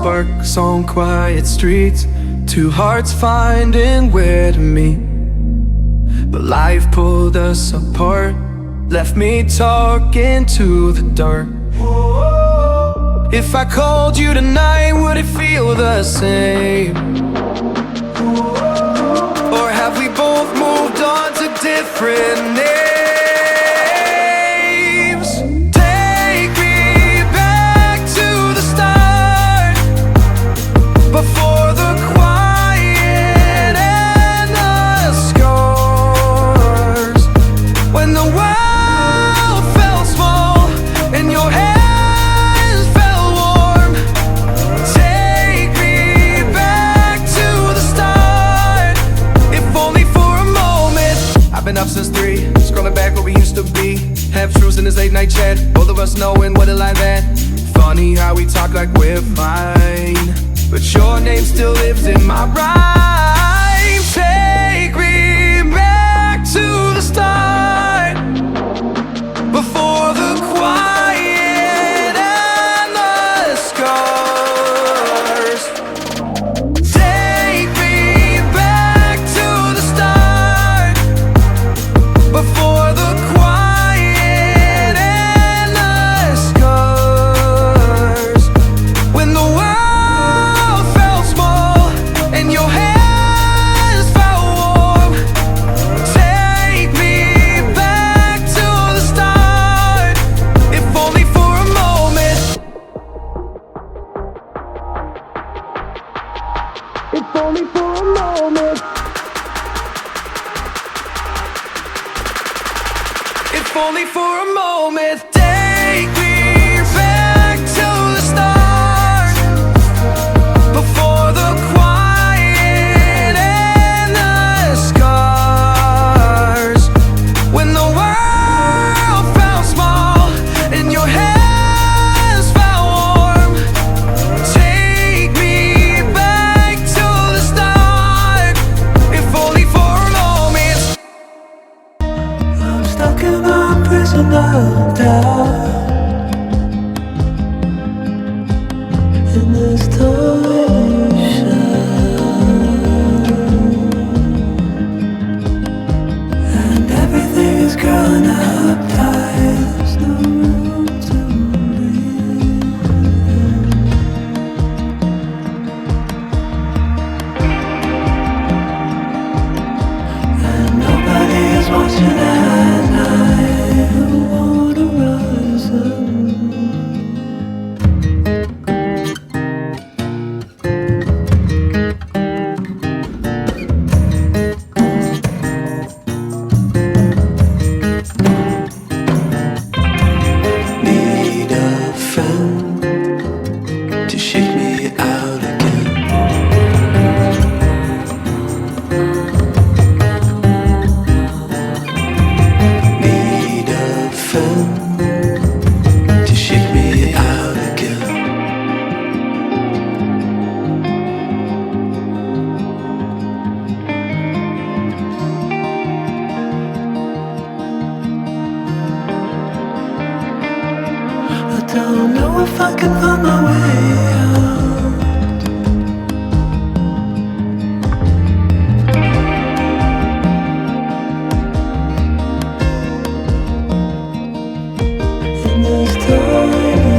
sparks on quiet streets, two hearts finding where to meet. But life pulled us apart, left me talking to the dark. If I called you tonight, would it feel the same? Or have we both moved on to different names? Take me back to the start, before the quiet and the scars. When the world felt small and your hands felt warm. Take me back to the start, if only for a moment. I've been up since 3, scrolling back where we used to be. Half truths in this late night chat, both of us knowing what a lie that. Funny how we talk like we're fine, but your name still lives in my rhyme. Take me back to the start, before the quiet and the scars. Take me back to the start, before the quiet and the scars. When the world felt small and your hands felt warm. Take me back to the start, if only for a moment. If only for a moment. If only for a moment. Take me back to the start, before the quiet and the scars. When the world felt small and your hands felt warm. Take me back to the start, if only for a moment. I'm stuck in a prison of doubt, in this torsion, and everything is growing up tight. There's no room to breathe, and nobody is watching at night. I wanna rise up. Need a friend to shake me out again. Need a friend to shake me out again. I don't know if I can find my way out.